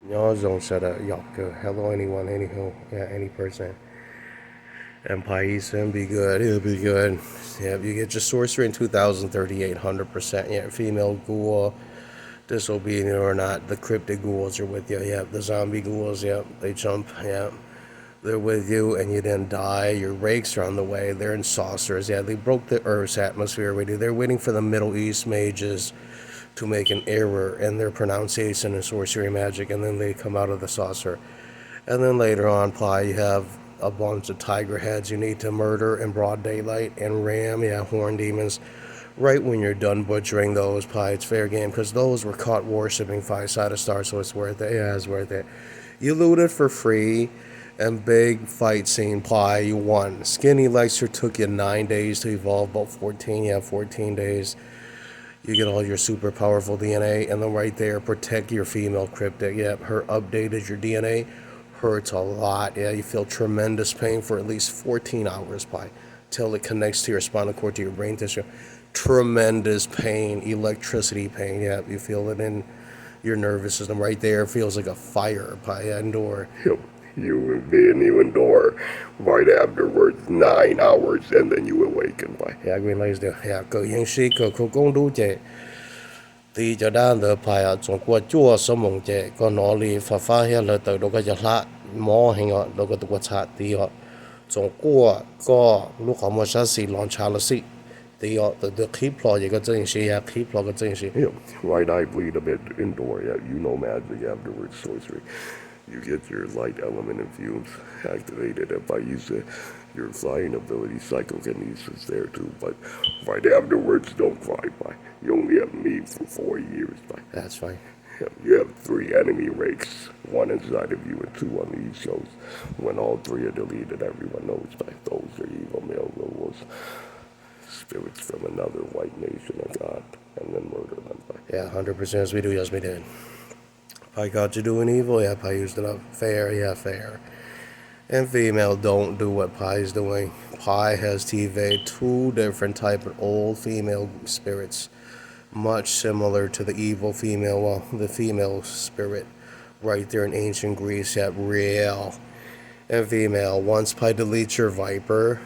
Y'all don't shut up. Y'all good. Hello, anyone, anywho, yeah, any person. And Pais and be good. It'll be good. Yeah, you get your sorcery in 2038, 100%. Yeah, female ghoul, disobedient or not. The cryptic ghouls are with you. Yeah, the zombie ghouls. Yeah, they jump. Yeah, they're with you, and you didn't die. Your rakes are on the way. They're in saucers. Yeah, they broke the Earth's atmosphere with you. They're waiting for the Middle East mages to make an error in their pronunciation and sorcery magic, and then they come out of the saucer. And then later on, you have a bunch of tiger heads you need to murder in broad daylight and ram, yeah, horn demons. Right when you're done butchering those, it's fair game because those were caught worshipping five-sided stars, so it's worth it. Yeah, it's worth it. You looted for free, and big fight scene, you won. Skinny Lexer took you 9 days to evolve, about 14, yeah, 14 days. You get all your super powerful DNA, and then right there, protect your female cryptic. Yep, her updated your DNA hurts a lot. Yeah, you feel tremendous pain for at least 14 hours till it connects to your spinal cord, to your brain tissue. Tremendous pain, electricity pain. Yeah, you feel it in your nervous system right there. It feels like a fire indoor. Yep. You being you endure right afterwards 9 hours, and then you awaken. Yeah, green lights there. Yeah, go yin shi go gong du jie. Thì cho đàn the pai trong qua chua so mong je có nó li fa ya le to do ka ja la mo hing do ka tu cha ti ho trong qua có lúc họ mà sa si long cha la si thì the keep law you got thing she keep law got thing she. Right eye bleed a bit indoor. Yeah, you know magic afterwards sorcery. You get your light element infusions activated, and by using your flying ability, psychokinesis there too. But right afterwards, don't cry. You only have me for 4 years. That's fine. You have 3 enemy rakes, 1 inside of you and 2 on the East Coast. When all 3 are deleted, everyone knows those are evil male ghouls, spirits from another white nation of God, and then murder them. Yeah, 100% as we do, yes we did. I got you doing evil, yeah, I used it up. Fair, yeah, fair. And female don't do what Pie's doing. Pie has TV 2 different type of old female spirits, much similar to the evil female, well, the female spirit right there in ancient Greece, yeah, real. And female, once Pie deletes your viper,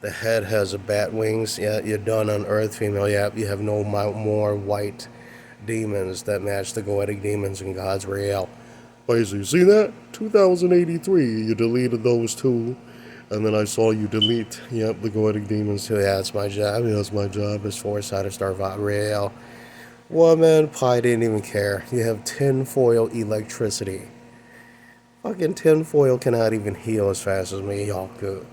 the head has a bat wings, yeah, you're done on Earth, female, yeah, you have no more white demons that match the goetic demons in God's real. Basically, see that? 2083, you deleted those 2, and then I saw you delete, yep, the goetic demons too. Yeah, that's my job. Yeah, that's my job. It's four-sided Starvat real. Woman, Pie didn't even care. You have tinfoil electricity. Fucking tinfoil cannot even heal as fast as me, y'all could.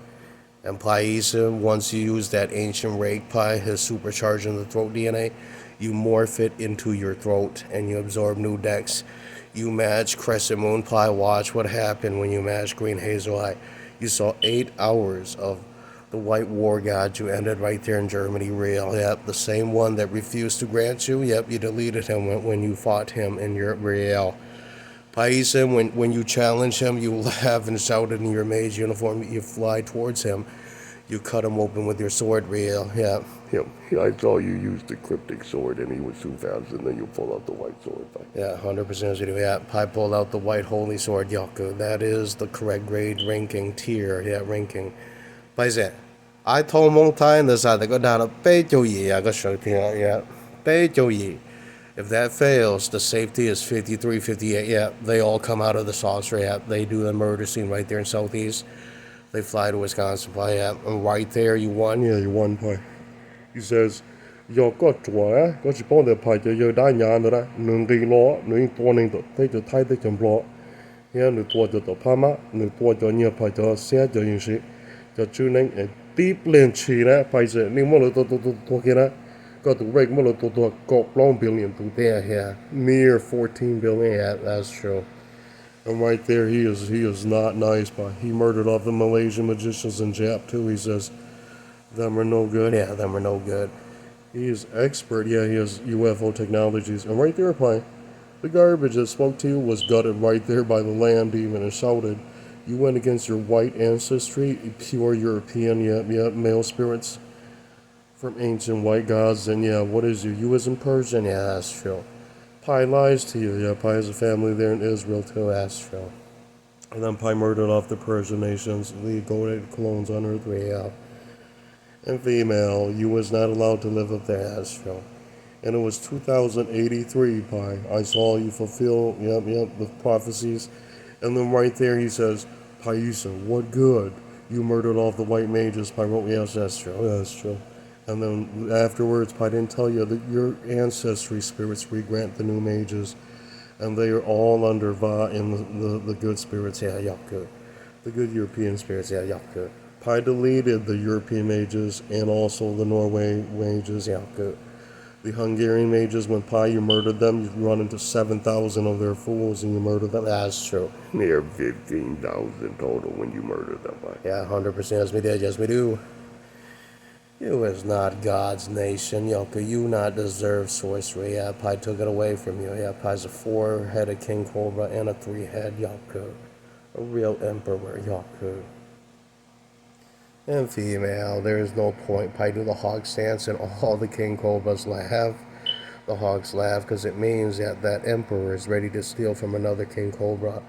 And Paisa, once you use that ancient rake pie, his supercharging the throat DNA, you morph it into your throat and you absorb new decks. You match Crescent Moon Pie. Watch what happened when you match Green Hazel Eye. You saw 8 hours of the White War God. You ended right there in Germany. Real. Yep, the same one that refused to grant you. Yep, you deleted him when you fought him in your real. Paisa, when you challenge him, you laugh and shouted in your mage uniform. You fly towards him. You cut him open with your sword, real. Yeah. I saw you use the cryptic sword, and he was too fast, and then you pull out the white sword. Yeah, 100% as you do. Yeah, I pulled out the white holy sword, Yaku. That is the correct grade ranking tier. Yeah, ranking. Paisa, I told Mong Tai in the side to go down to Bei Jiu Yi. I got show here. Yeah, Bei Jiu Yi. If that fails, the safety is 53, 58. Yeah, they all come out of the saucer. Yeah, they do the murder scene right there in Southeast. They fly to Wisconsin. Yeah, and right there, you won. Yeah, you won. He says, "Yo, got to got you on the pie. You done yan that. Nungi law, nung warning to take the tight they can blow. Yeah, nu to the Pama, nu to near pie to say the yin shit. The tuning a deep lynch here. Pie said, Ni more to talk here. Got to break more to go long billion to there here. Near 14 billion. Yeah, that's true. And right there, he is not nice, but he murdered off the Malaysian magicians in Jap too. He says, them are no good. Yeah, them are no good. He is expert. Yeah, he has UFO technologies. And right there, the garbage that spoke to you was gutted right there by the land demon and shouted, you went against your white ancestry, pure European, yeah, male spirits from ancient white gods. And yeah, what is you? You was in Persian. Yeah, that's true. Pi lies to you. Yeah, Pi has a family there in Israel too, Astro. And then Pi murdered off the Persian nations, the goaded clones on Earth, yeah. And female, you was not allowed to live up there, Astro. And it was 2083, Pi. I saw you fulfill, the prophecies. And then right there he says, Paisa, what good? You murdered all the white mages. Pi wrote, yes, that's true, that's true. And then afterwards, Pi didn't tell you that your ancestry spirits re-grant the new mages. And they are all under Va in the good spirits, yeah, good. The good European spirits, yeah, good. Pi deleted the European mages and also the Norway mages, yeah, good. The Hungarian mages, when Pi, you murdered them, you run into 7,000 of their fools and you murdered them. That's true. Near 15,000 total when you murdered them. Yeah, 100% yes we did, yes we do. You is not God's nation, Yoka. You not deserve sorcery. Yeah, Pi took it away from you. Yeah, Pi's a 4-headed King Cobra and a 3-head Yoku. A real emperor, Yoku. And female, there is no point. Pi do the hog stance and all the King Cobras laugh. The hogs laugh because it means that emperor is ready to steal from another King Cobra.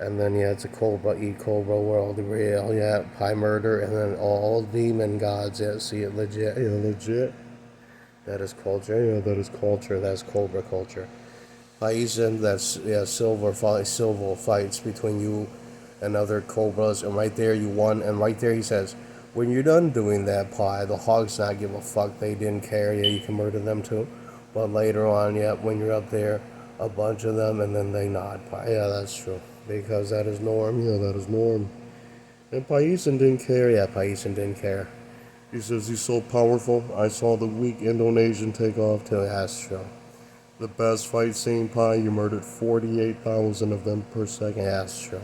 And then, it's a Cobra eat Cobra world, the real, Pi murder, and then all demon gods, see it legit, legit. That is culture, that is culture, that's Cobra culture. Paisan, that's, silver fights between you and other Cobras, and right there you won, and right there he says, when you're done doing that, Pi, the hogs not give a fuck, they didn't care, you can murder them too. But later on, when you're up there, a bunch of them, and then they nod, Pi, that's true. Because that is norm, that is norm. And Paisan didn't care, Paisan didn't care. He says he's so powerful, I saw the weak Indonesian take off till Astro. The best fight scene, Pi, you murdered 48,000 of them per second, Astro.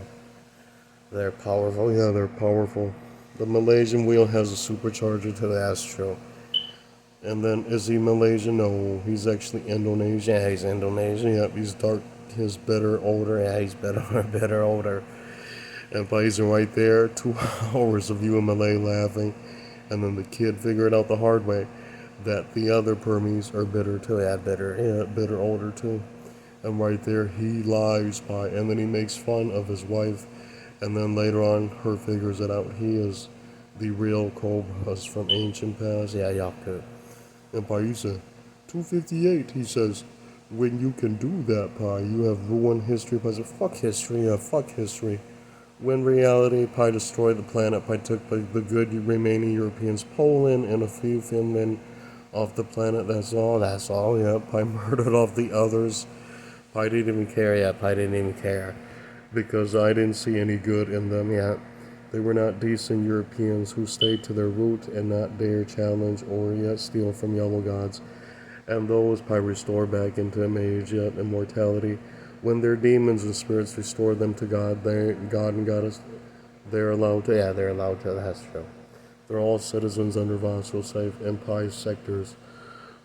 They're powerful, they're powerful. The Malaysian wheel has a supercharger to the Astro. And then, is he Malaysian? No, he's actually Indonesian. Yeah, he's Indonesian, he's dark. His bitter older, he's bitter older. And Paisan right there, 2 hours of you and Malay laughing. And then the kid figured out the hard way that the other Permies are bitter too. Bitter older too. And right there, he lies, Pi, and then he makes fun of his wife. And then later on, her figures it out. He is the real Cobras from ancient past. Yaku. And Paisan, 258, he says, when you can do that, Pi, you have ruined history. Pi said, fuck history, fuck history. When reality, Pi destroyed the planet. Pi took the good remaining Europeans, Poland, and a few Finland off the planet. That's all, Pi murdered off the others. Pi didn't even care, Pi didn't even care. Because I didn't see any good in them, They were not decent Europeans who stayed to their root and not dare challenge or yet steal from yellow gods. And those Pi restore back into mage, immortality. When their demons and spirits restore them to God, God and Goddess, they're allowed to, that's true. They're all citizens under Vassal safe and Pi's sectors.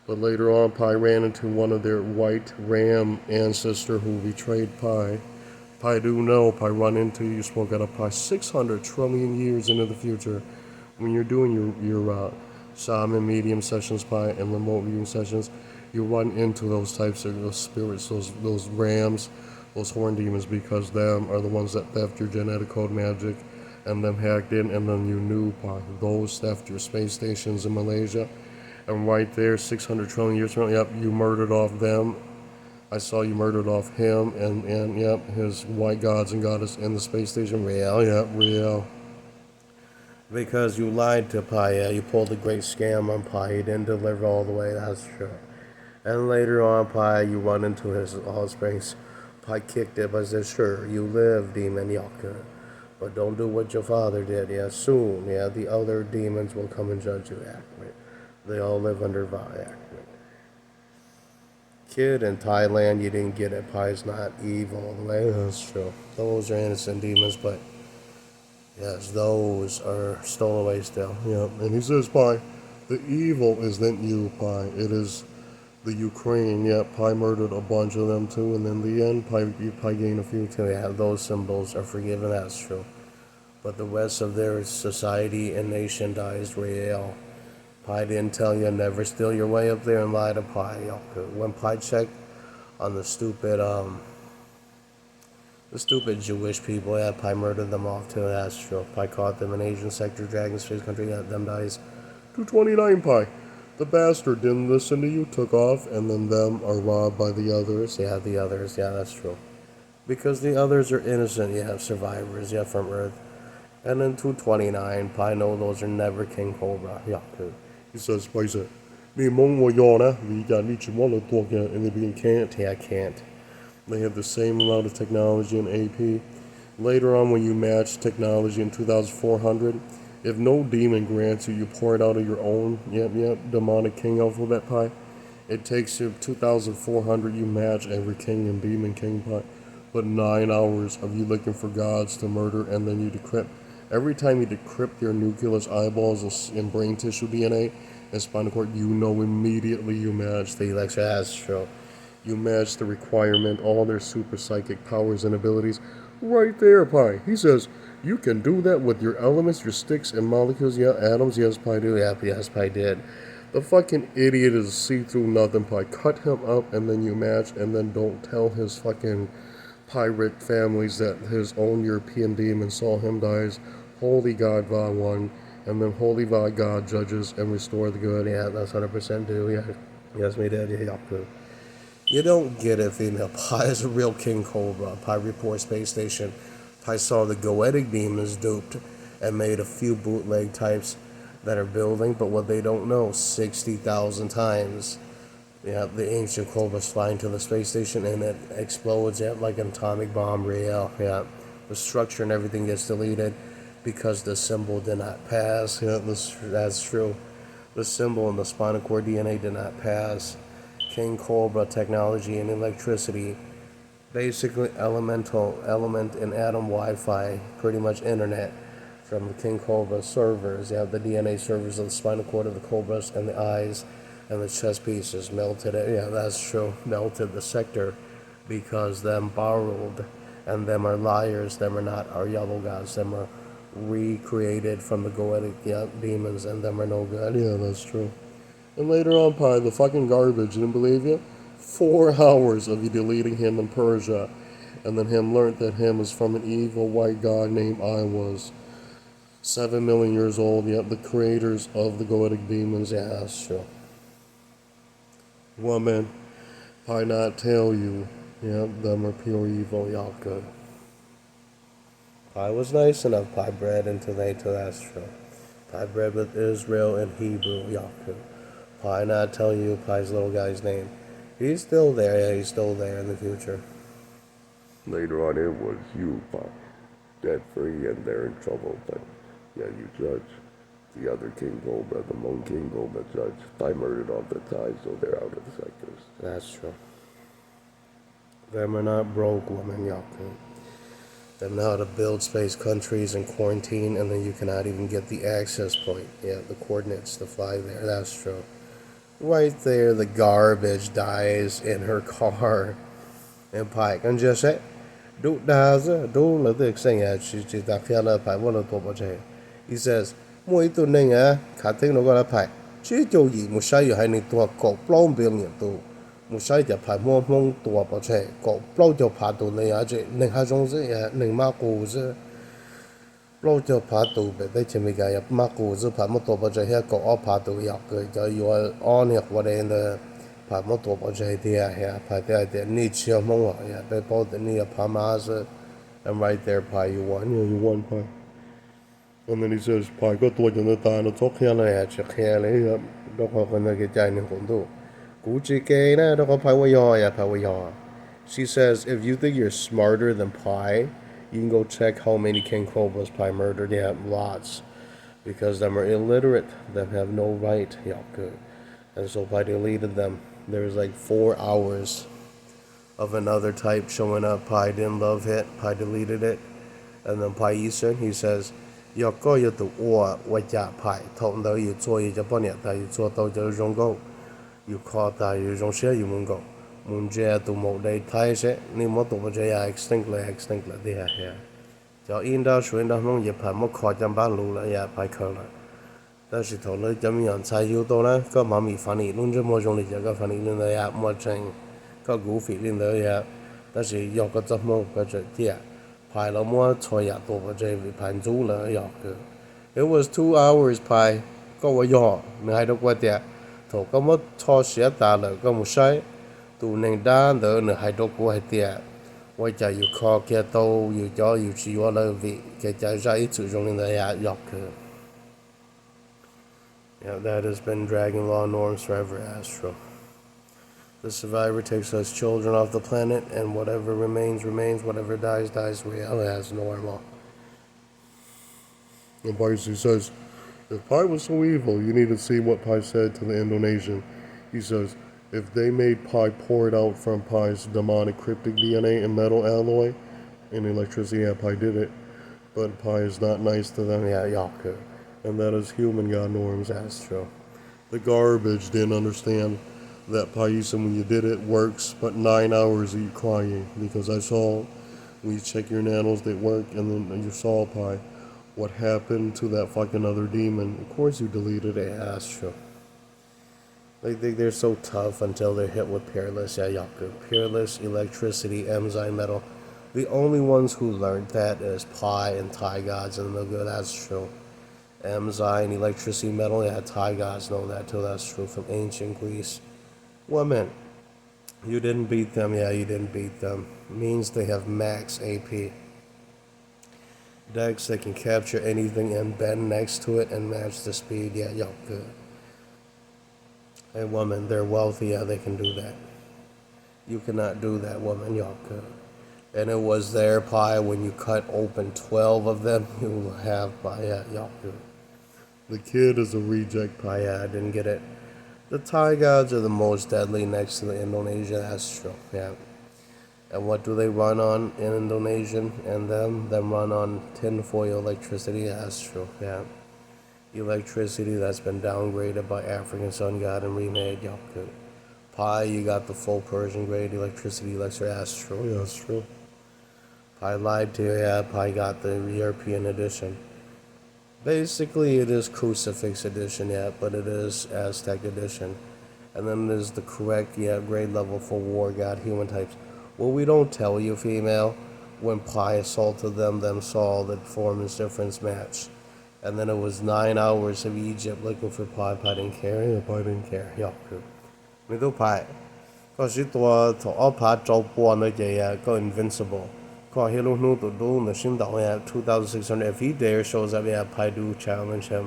But later on, Pi ran into one of their white ram ancestor who betrayed Pi. Pi do know, Pi run into, you spoke out of Pi 600 trillion years into the future. When you're doing your shaman medium sessions, Pi, and remote viewing sessions, you run into those types of those spirits, those rams, those horn demons, because them are the ones that theft your genetic code magic, and them hacked in, and then you knew, Pi, those theft your space stations in Malaysia, and right there, 600 trillion years from now, you murdered off them. I saw you murdered off him, and his white gods and goddess in the space station. Real. Because you lied to Pi, you pulled a great scam on Pi, you didn't deliver all the way, that's true. And later on, Pi, you run into his offsprings. Pi kicked it, but said, sure, you live, demon Yaka. But don't do what your father did, soon, the other demons will come and judge you, accurate. They all live under Va, accurate. Kid in Thailand, you didn't get it, Pi's not evil all the way, that's true. Those are innocent demons, but yes, those are stowaways still. And he says, Pi, the evil isn't you, Pi. It is the Ukraine. Pi murdered a bunch of them too, and in the end, Pi gained a few too. Those symbols are forgiven, that's true. But the rest of their society and nation dies real. Pi didn't tell you never steal your way up there and lie to Pi. When Pi checked on the stupid Jewish people. Yeah, Pi murdered them off too. That's true. Pi caught them in Asian sector, Dragon's Face country. Yeah, them dies. 229 Pi. The bastard didn't listen to you, took off, and then them are robbed by the others. Yeah, the others. Yeah, that's true. Because the others are innocent. You have survivors. Yeah, from Earth. And then 229 Pi. No, those are never King Cobra. Yeah, too. He says, Pi said, "Ni mong wo yona, we got nichi mono talking," and they being can't. Yeah, can't. They have the same amount of technology in AP. Later on, when you match technology in 2400, if no demon grants you, you pour it out of your own, demonic king alphabet Pi. It takes you 2400, you match every king and demon king Pi. But 9 hours of you looking for gods to murder, and then you decrypt. Every time you decrypt your nucleus, eyeballs, and brain tissue DNA and spinal cord, you know immediately you match the extraterrestrial. You match the requirement, all their super psychic powers and abilities, right there, Pi. He says, you can do that with your elements, your sticks and molecules, yeah, atoms, yes, Pi do, yeah, yes, Pi did. The fucking idiot is see-through nothing, Pi. Cut him up and then you match, and then don't tell his fucking pirate families that his own European demon saw him dies. Holy God, Va won, and then Holy Va God judges and restore the good. Yeah, that's 100% do, yeah. Yes, we did, yeah, yeah. You don't get it, female. Pi is a real King Cobra. Pi report space station. Pi saw the goetic demons duped and made a few bootleg types that are building, but what they don't know, 60,000 times. Yeah, the ancient Cobras flying to the space station and it explodes, yeah, like an atomic bomb, real, yeah. The structure and everything gets deleted because the symbol did not pass. Yeah, that's true. The symbol in the spinal cord DNA did not pass. King Cobra technology and electricity, basically element and atom Wi-Fi, pretty much internet from the King Cobra servers. You have the DNA servers of the spinal cord of the Cobras and the eyes and the chest pieces melted it. Yeah, that's true. Melted the sector because them borrowed, and them are liars. Them are not our yellow gods. Them are recreated from the goetic demons, and them are no good. Yeah, that's true. And later on, Pi, the fucking garbage, didn't believe you? 4 hours of you deleting him in Persia, and then him learned that him was from an evil white god named I was. 7 million years old, yet the creators of the goetic demons, yeah, that's true. Woman, Pi not tell you, yeah, them are pure evil, y'all good. Pi was nice enough, Pi bred into that's true. Pi bred with Israel and Hebrew, y'all good. Pi not tell you Pi's little guy's name. He's still there, yeah, he's still there in the future. Later on, it was you, Pi. Dead free, and they're in trouble, but yeah, you judge. The other King Cobra, the Mon King Cobra judge. Pi murdered off the ties, so they're out of the sectors. That's true. Them are not broke, woman, y'all can. Them know how to build space countries and quarantine, and then you cannot even get the access point. Yeah, the coordinates to fly there, that's true. Right there, the garbage dies in her car. And Pi can just say, do la the thing she ta khia la Pi what to bo che. He says, "Mo itu ning ka ting no ga Pi. Chi jiu yi mo sha yu hai ni to ko plong bil ni tu. Mo sha ja Pi mo mong to bo che ko plong jo pa tu le ya che ning ha zong ze ya ning ma ku ze. Plong jo pa tu be de che mi ga ya ma ku ze pa mo to bo che ya ko o pa tu ya ge ja yu on ya what in the Pi mo to bo che dia ya Pi de ni chi mo ya be bo de ni pa ma ze. And right there, Pi, you won. Yeah, you won, Pi. And then he says, Pi, go to the time to talk here. I check here. Don't go on the Giant Kondo. Gucci Gana, don't go Pi Waya, Pi Waya. She says, if you think you're smarter than Pi, you can go check how many King Cobras Pi murdered. Yeah, lots. Because them are illiterate. Them have no right. Yeah, good. And so Pi deleted them. There was like 4 hours of another type showing up. Pi didn't love it. Pi deleted it. And then Pi Eastern, he says,要高要读我家派，同到要做一只半年，但要做到就用够，要靠但要用些要mun够，mun je tu mo dai thai se, ni mo tu mo je ya extinct le de ya ya. 就因到水到梦也怕么靠将把路了也派可了，但是头了怎么样才有到呢？个妈咪翻译，弄这么用的这个翻译弄的呀么真。较 goofy 拎的呀，但是要个怎么个这点，拍了么错呀多个这位盘住了要个。It was 2 hours 拍，ก็ว่าย่อเนื้อให้ดอกว่าเดียถูกก็มาทอเสียตาเลยก็มุใช้ตูหนึ่งด้านเดินเนื้อให้ดอกว่าเดียว่าจะอยู่คอแค่โตอยู่จออยู่ชีวะเลยวิแค่จะใช้จุดตรงนี้ยากยอกคือ Yeah, that has been dragging law norms forever, Astro. The survivor takes us children off the planet, and whatever remains, remains. Whatever dies, dies. Real as normal. And Parsi says, if Pi was so evil, you need to see what Pi said to the Indonesian. He says, if they made Pi pour it out from Pi's demonic cryptic DNA and metal alloy and electricity, yeah, Pi did it. But Pi is not nice to them, yeah, Yaku. And that is human God norms, Astro. The garbage didn't understand that Paisa, when you did it, works, but 9 hours of you crying. Because I saw, when you check your nanos, they work, and then you saw Pi. What happened to that fucking other demon? Of course you deleted it, Astro. They think they're so tough until they're hit with Peerless, Yayaku. Peerless, electricity, enzyme metal. The only ones who learned that is Pi and Thai gods in the middle, that's true. Enzyme, electricity, metal, yeah, Thai gods know that too, that's true, from ancient Greece. Woman, you didn't beat them, yeah, you didn't beat them. Means they have max AP. Decks that can capture anything and bend next to it and match the speed, yeah, y'all good. Hey, woman, they're wealthy, yeah, they can do that. You cannot do that, woman, y'all good. And it was their Pi when you cut open 12 of them, you will have Pi, yeah, y'all good. The kid is a reject Pi, yeah, I didn't get it. The Thai gods are the most deadly next to the Indonesia, that's true, yeah. And what do they run on in Indonesian? And them run on tinfoil electricity, that's true, yeah. Electricity that's been downgraded by African sun god and remade, yeah, good. Pi, you got the full Persian grade electricity, that's true, yeah, that's true. Pi lied to you, yeah, Pi got the European edition. Basically, it is Crucifix edition, yeah, but it is Aztec edition. And then there's the correct, yeah, grade level for War God human types. Well, we don't tell you, female, when Pi assaulted them saw the performance difference match. And then it was 9 hours of Egypt looking for Pi. Pi didn't care, yeah, Pi didn't care, yeah, good. ไม่ต้อง Pi ก็สิตัวถอพาจอปวนเลยก็ invincible ก็เฮลูนูตัวดูในชิมดาวyeah 2,600 if he dare shows up yeah Pi do challenge him.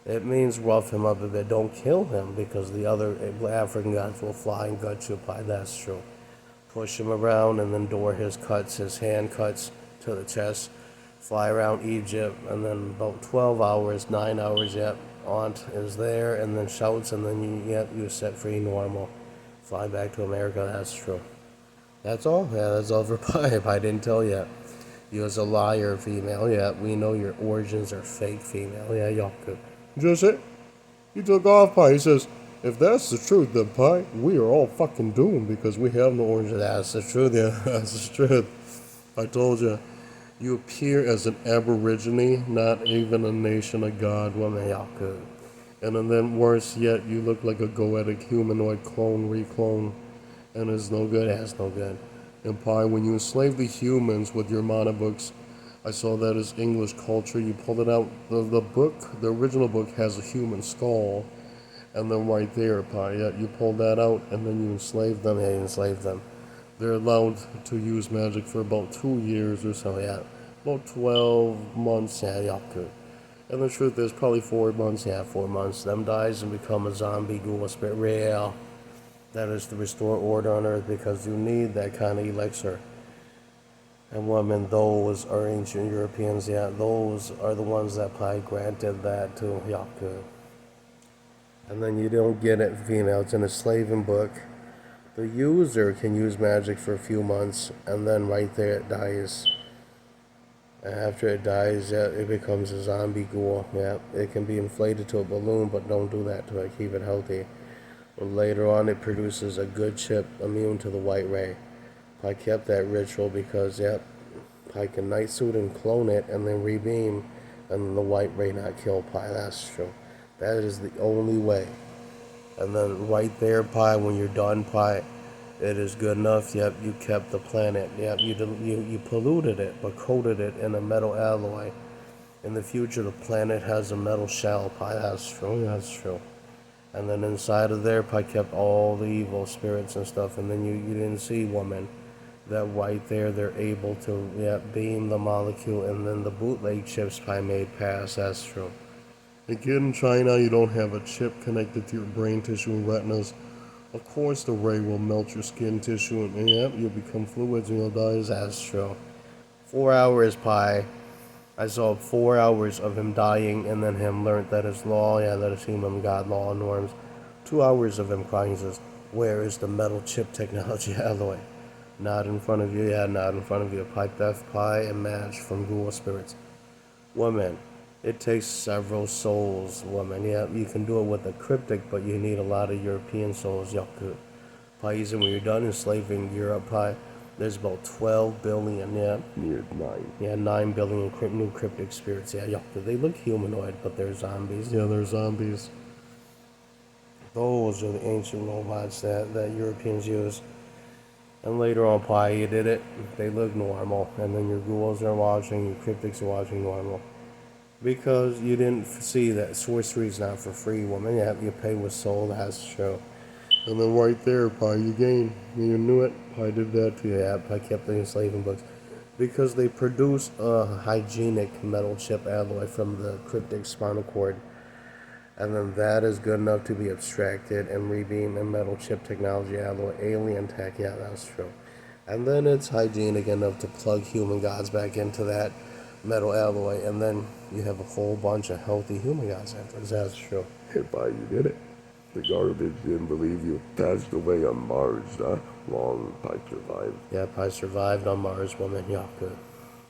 It means rough him up a bit, don't kill him because the other African gods will fly and gut you Pi, that's true. Push him around and then door his cuts, his hand cuts to the chest, fly around Egypt, and then about 12 hours, 9 hours, yep, Aunt is there, and then shouts, and then you're set free normal. Fly back to America, that's true. That's all, yeah, that's all for Pi. I didn't tell you. You as a liar, female, yeah, we know your origins are fake, female, yeah, y'all good. Just it. He took off Pi, he says, if that's the truth, then Pi, we are all fucking doomed because we have no origin. That's the truth, yeah, that's the truth. I told you, you appear as an aborigine, not even a nation of God, woman, y'all could. And then worse yet, you look like a goetic humanoid clone, reclone, and it's no good, that's no good. And Pi, when you enslave the humans with your mana books, I saw that as English culture, you pulled it out, the book, the original book has a human skull, and then right there, Pi, yeah, you pulled that out, and then you enslaved them, yeah, you enslaved them. They're allowed to use magic for about 2 years or so, yeah. About 12 months, yeah, y'all could. And the truth is, probably 4 months, yeah, 4 months. Them dies and become a zombie ghoul spirit real. That is to restore order on earth because you need that kind of elixir. And women, those are ancient Europeans, yeah, those are the ones that Pi granted that to Yaku. And then you don't get it, female, it's in a slaving book. The user can use magic for a few months, and then right there it dies. After it dies, yeah, it becomes a zombie ghoul. Yeah, it can be inflated to a balloon, but don't do that to it. Keep it healthy. And later on, it produces a good chip immune to the white ray. I kept that ritual because, yeah, I can night suit and clone it, and then rebeam, and the white ray not kill Pi. That's true. That is the only way. And then right there, Pi, when you're done, Pi, It is good enough. Yep, you kept the planet. Yep, you polluted it, but coated it in a metal alloy. In the future, the planet has a metal shell. Pi, that's true. That's true. And then inside of there, Pi kept all the evil spirits and stuff. And then you didn't see woman. That right there, they're able to beam the molecule, and then the bootleg chips Pi made pass. That's true. Again, in China, you don't have a chip connected to your brain tissue and retinas. Of course, the ray will melt your skin tissue, and you'll become fluids and you'll die. That's true. 4 hours, Pi. I saw 4 hours of him dying, and then him learned that his law, that is human God law norms. 2 hours of him crying. He says, "Where is the metal chip technology alloy?" Not in front of you, not in front of you. Pi theft, Pi, and match from ghoul spirits. Woman, it takes several souls, woman. Yeah, you can do it with a cryptic, but you need a lot of European souls. Yaku. Pi, when you're done enslaving Europe, Pi, there's about 12 billion, Near 9. 9 billion new cryptic spirits. Yeah, yaku. They look humanoid, but they're zombies. Yeah, they're zombies. Those are the ancient robots that Europeans use. And later on, Pi, you did it. They look normal. And then your ghouls are watching, your cryptics are watching normal. Because you didn't see that sorcery is not for free, woman. You pay with soul, that's true. And then right there, Pi, you gain. You knew it. Pi did that to you. Yeah, Pi kept the enslaving books. Because they produce a hygienic metal chip alloy from the cryptic spinal cord. And then that is good enough to be abstracted and rebeamed in metal chip technology alloy, alien tech. Yeah, that's true. And then it's hygienic enough to plug human gods back into that metal alloy, and then you have a whole bunch of healthy human gods afterwards. That's true. Hey, Pi, you did it. The garbage didn't believe you. Passed away on Mars, huh? Long Pi survived. Yeah, Pi survived on Mars, woman. Yeah, good.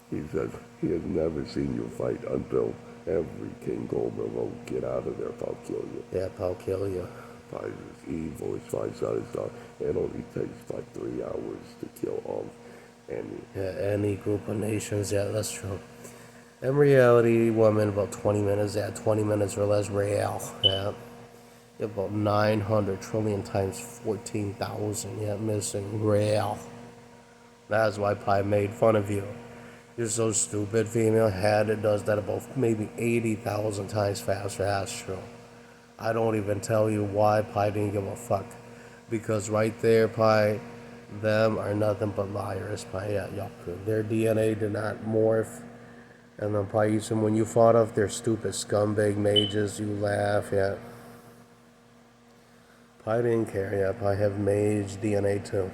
He says he has never seen you fight until every King Cobra will get out of there, I'll kill you. Yeah, I'll kill you. Pi is evil, his five-sided star. It only takes like 3 hours to kill all any group of nations. Yeah, that's true. In reality, woman, about 20 minutes. Yeah, 20 minutes or less real. Yeah. About 900 trillion times 14,000. Yeah, missing real. That's why Pi made fun of you. You're so stupid. Female head, it does that about maybe 80,000 times faster. That's true. I don't even tell you why Pi didn't give a fuck. Because right there, Pi, them are nothing but liars. Pi, yeah, yaku. Their DNA did not morph. And then Pi, when you fought off their stupid scumbag mages, you laugh, yeah. Pi didn't care, yeah. Pi have mage DNA too.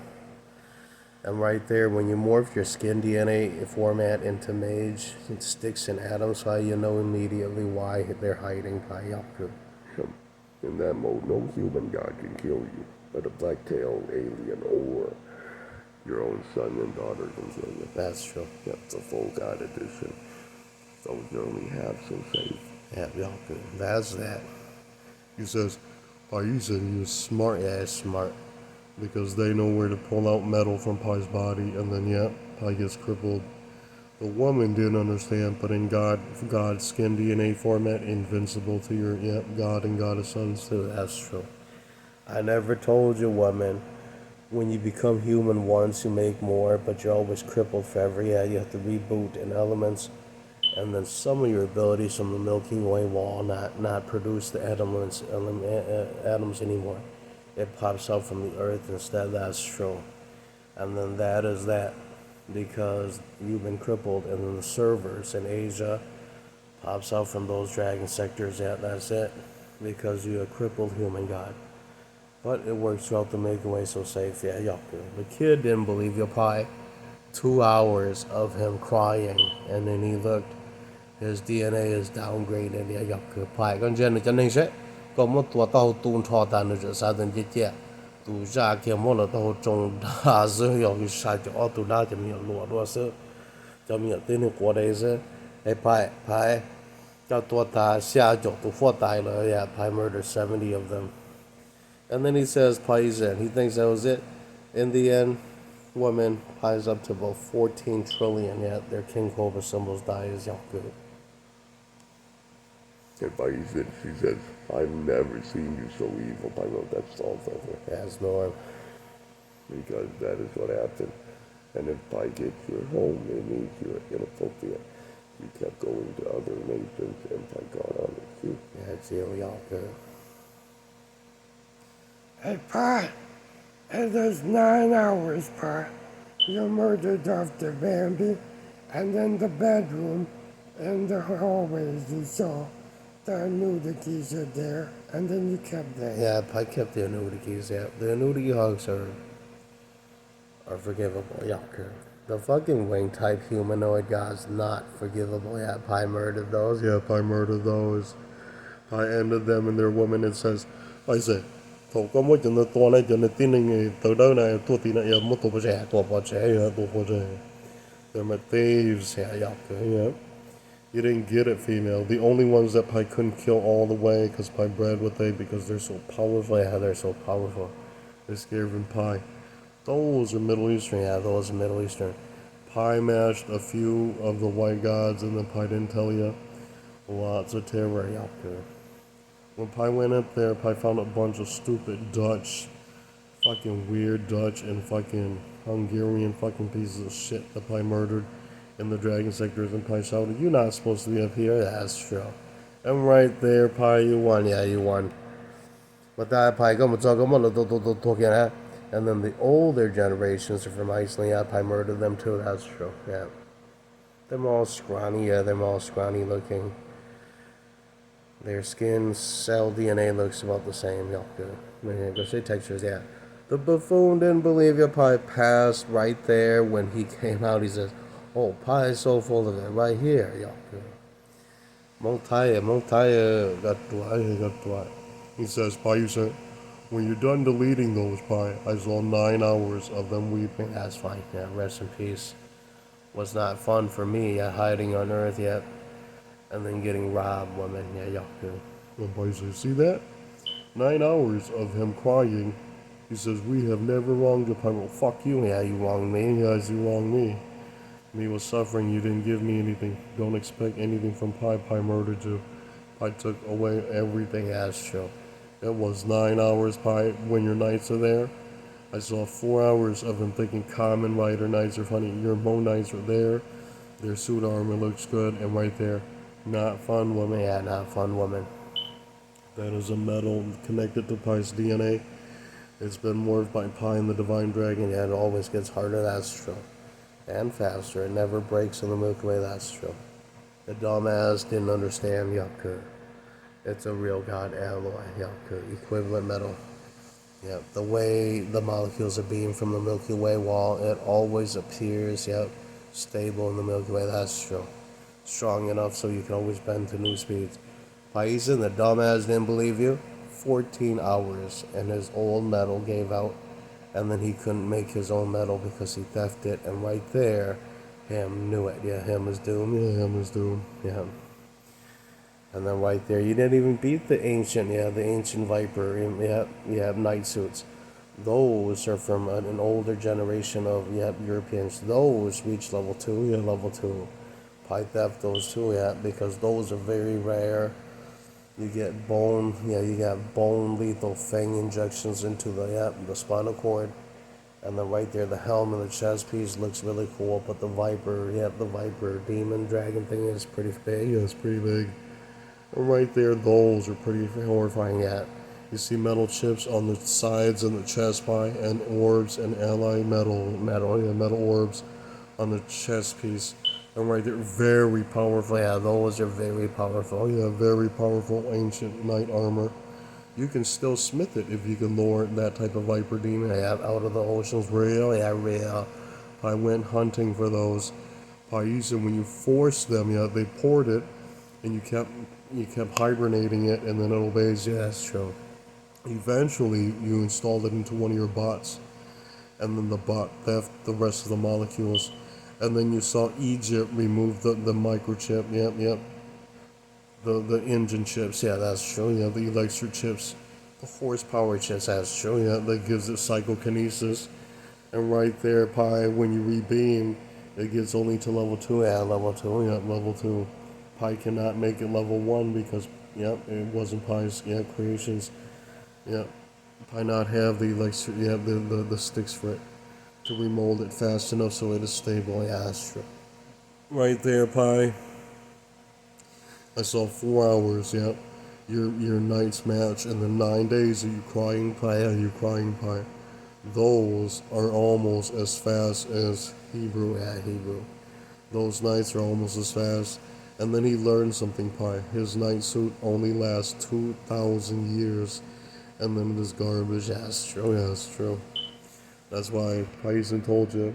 And right there, when you morph your skin DNA format into mage, it sticks in atoms, Pi, you know immediately why they're hiding, Pi, yaku. In that mode, no human god can kill you, but a black-tailed alien or your own son and daughter can kill you. That's true. That's the full god edition. Those are only half so safe. Yeah, yaku. That's that. He says, Pi said he was smart. Yeah, he's smart. Because they know where to pull out metal from Pi's body, and then, Pi gets crippled. The woman didn't understand, but in God's skin DNA format, invincible to your, God and goddess sons too. That's true. I never told you, woman, when you become human once, you make more, but you're always crippled forever. Yeah, you have to reboot in elements, and then some of your abilities from the Milky Way wall not produce the atoms anymore. It pops out from the earth instead. That's true. And then that is that. Because you've been crippled, and then the servers in Asia pops out from those dragon sectors. Yeah, that's it. Because you're a crippled human god. But it works out to make away so safe. Yeah, yaku. The kid didn't believe your Pi. 2 hours of him crying, and then he looked. His DNA is downgraded. Yeah, yaku. Pi. Con gen là cho nên sẽ có một tua tàu tuôn thọ tàn được sa tần chết chết. Tu ra kia một là tàu trồng đa sữa yêu sa cho tu đa cho mình lúa đua sữa cho mình tên của đây sữa. Hey Pi, cho tua ta xa cho tu phô tài là yeah. Pi murdered 70 of them. And then he says Pi's in. He thinks that was it. In the end, woman, Pi's up to about 14 trillion. Yeah, their King Cobra symbols die as yaku. And Pi said, she says, I've never seen you so evil. Pi wrote that song for her. That's Norm. because that is what happened. And if Pi gets your home, it means you're inappropriate. You kept going to other nations and Pi got on it too. That's Yaka. Hey, Pi, it is 9 hours, Pi. You murdered Dr. Bambi, and in the bedroom, in the hallways, you saw the nudities are there, and then you kept them. Yeah, I kept the nudities, yeah. The nudity hugs are forgivable, yeah. The fucking wing type humanoid guy's not forgivable, yeah. Pi murdered those, yeah, Pi murdered those. Pi ended them and their woman, it says, I say, cậu có mỗi chuyện là tôi này chuyện là tin này từ đâu này tôi tin này mất tôi bỏ trẻ they're my thieves, yeah, yeah. You didn't get it, female. The only ones that Pi couldn't kill all the way because Pi bred with they because they're so powerful. Yeah, they're so powerful. They're scared from Pi. Those are Middle Eastern. Yeah, those are Middle Eastern. Pi mashed a few of the white gods and then Pi didn't tell you. Lots of terror. Yeah. When Pi went up there, Pi found a bunch of stupid Dutch, fucking weird Dutch and fucking Hungarian fucking pieces of shit that Pi murdered in the dragon sectors, and Pi shouted, "You're not supposed to be up here." That's true. And right there, Pi, you won. Yeah, you won. But that Pi, come on, talk, yeah. And then the older generations are from Iceland. Yeah, Pi murdered them too. That's true. Yeah. They're all scrawny. Yeah, they're all scrawny looking. Their skin cell DNA looks about the same. Yeah, good. Yeah, go say textures. Yeah. The buffoon didn't believe your Pi passed right there when he came out. He says, "Oh, Pi is so full of it right here." Yeah, good. Got to. He says, Pi, you said, when you're done deleting those, Pi, I saw 9 hours of them weeping. That's fine. Yeah, rest in peace. Was not fun for me. Yeah, hiding on Earth yet, and then getting robbed, woman. Yeah, good. And Pi says, see that? 9 hours of him crying. He says, we have never wronged you. Pi, well, fuck you. Yeah, you wronged me. Yes, you wronged me. Me was suffering. You didn't give me anything. Don't expect anything from Pi. Pi murdered you. Pi took away everything as true. It was 9 hours, Pi. When your knights are there, I saw 4 hours of them thinking common rider knights are funny. Your Mo knights are there. Their suit armor looks good, and right there, not fun woman. Yeah, not fun woman. That is a metal connected to Pi's DNA. It's been morphed by Pi and the Divine Dragon. Yeah, it always gets harder. That's true. And faster. It never breaks in the Milky Way. That's true. The dumbass didn't understand Yaku. It's a real god alloy, Yaku, equivalent metal. Yep, the way the molecules are beamed from the Milky Way wall, it always appears, stable in the Milky Way. That's true. Strong enough so you can always bend to new speeds. Paisan, the dumbass didn't believe you. 14 hours and his old metal gave out, and then he couldn't make his own metal because he thefted it, and right there, him knew it. Yeah, him is doomed. Yeah, him is doomed. Yeah. And then right there, you didn't even beat the ancient Viper. Yeah, you have night suits. Those are from an older generation of Europeans. Those reach level 2. Yeah, level 2. Pi theft those too. Yeah, because those are very rare. You get bone. Yeah, you got bone lethal fang injections into the spinal cord. And then right there, the helm and the chest piece looks really cool. But the Viper demon dragon thing is pretty big. Yeah, it's pretty big. And right there, those are pretty horrifying. Yeah, you see metal chips on the sides and the chest Pi, and orbs and alloy metal orbs on the chest piece. And right there, very powerful. Yeah, those are very powerful. Yeah, very powerful ancient knight armor. You can still smith it if you can lure that type of Viper demon out of the oceans. Real. I went hunting for those. Paisa, when you force them, they poured it, and you kept hibernating it, and then it obeys. Yeah, that's true. Eventually, you installed it into one of your bots, and then the bot theft the rest of the molecules, and then you saw Egypt remove the microchip. Yep. The engine chips. Yeah, that's true. Yeah, the electric chips, the horsepower chips. That's true. Yeah, that gives it psychokinesis. And right there, Pi, when you rebeam, it gets only to level 2. Yeah, level 2. Yeah, level 2. Pi cannot make it level 1 because, it wasn't Pi's creations. Yeah. Pi not have the the sticks for it to remold it fast enough so it is stable. Yeah, that's true. Right there, Pi. I saw 4 hours. Yep. Your night's match and the 9 days of you crying Pi. Yeah, you crying Pi. Those are almost as fast as Hebrew. Yeah, Hebrew. Those nights are almost as fast. And then he learned something, Pi. His night suit only lasts 2,000 years. And then it is garbage. Yeah, that's true. Yeah, that's true. That's why Tyson told you.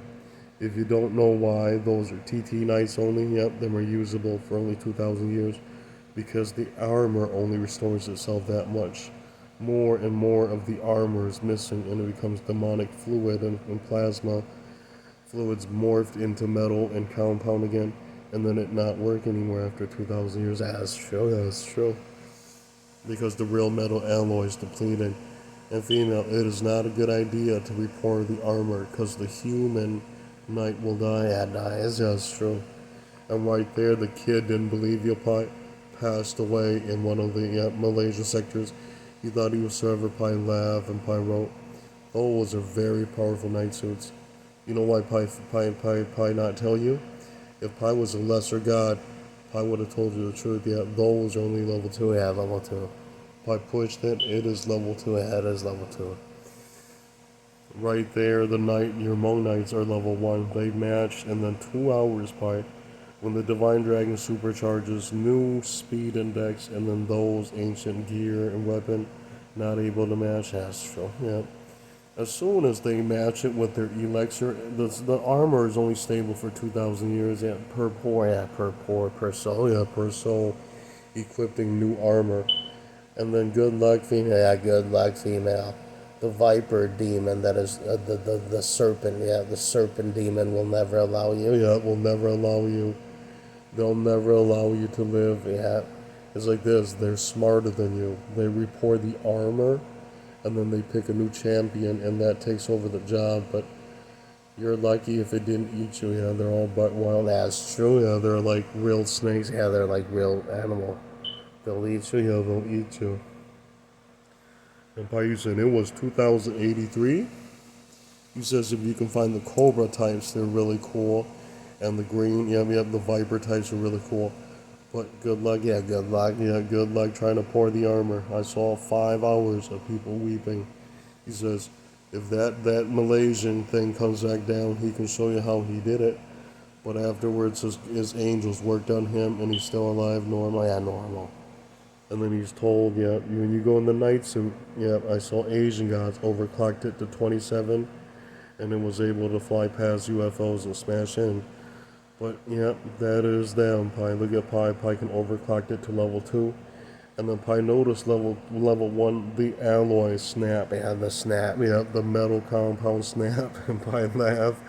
If you don't know why those are TT nights only, yep, them are usable for only 2,000 years. Because the armor only restores itself that much. More and more of the armor is missing and it becomes demonic fluid and plasma. Fluids morphed into metal and compound again, and then it not work anymore after 2,000 years. That's true, that's true. Because the real metal alloy is depleted. And female, it is not a good idea to repair the armor, because the human knight will die. Yeah, die, it's just true. And right there, the kid didn't believe you, passed away in one of the Malaysia sectors. He thought he was forever. Pi laughed and Pi wrote, those are very powerful night suits. You know why Pi not tell you? If Pi was a lesser god, Pi would have told you the truth. Yeah, those are only level 2. Yeah, level 2. Pi pushed it. It is level 2. Yeah, it is level 2. Right there, the night, your Hmong Knights are level 1. They matched, and then 2 hours, Pi. When the Divine Dragon supercharges, new speed index, and then those ancient gear and weapon, not able to match Astral. Yeah. As soon as they match it with their elixir, the armor is only stable for 2,000 years. Yeah, per pour, yeah, per soul, yeah, per soul, equipping new armor. And then good luck, female, yeah, good luck, female. The viper demon, that is the serpent, yeah, the serpent demon will never allow you, yeah, will never allow you. They'll never allow you to live, yeah. It's like this, they're smarter than you. They report the armor and then they pick a new champion and that takes over the job, but you're lucky if it didn't eat you. Yeah, they're all but wild. That's true. Yeah, they're like real snakes. Yeah, they're like real animal. They'll eat you. Yeah, they'll eat you. And Payusan, it was 2083. He says if you can find the Cobra types, they're really cool. And the green, yeah, the Viper types are really cool. But good luck, yeah, good luck, yeah, good luck trying to pour the armor. I saw 5 hours of people weeping. He says, if that Malaysian thing comes back down, he can show you how he did it. But afterwards, his angels worked on him, and he's still alive, normal, yeah, normal. And then he's told, yeah, when you go in the night suit, yeah, I saw Asian gods overclocked it to 27, and it was able to fly past UFOs and smash in. But yeah, that is them. Pi, look at Pi. Pi can overclock it to level 2. And then Pi noticed level 1, the alloy snap. Yeah, the snap. Yeah, the metal compound snap. And Pi laughed.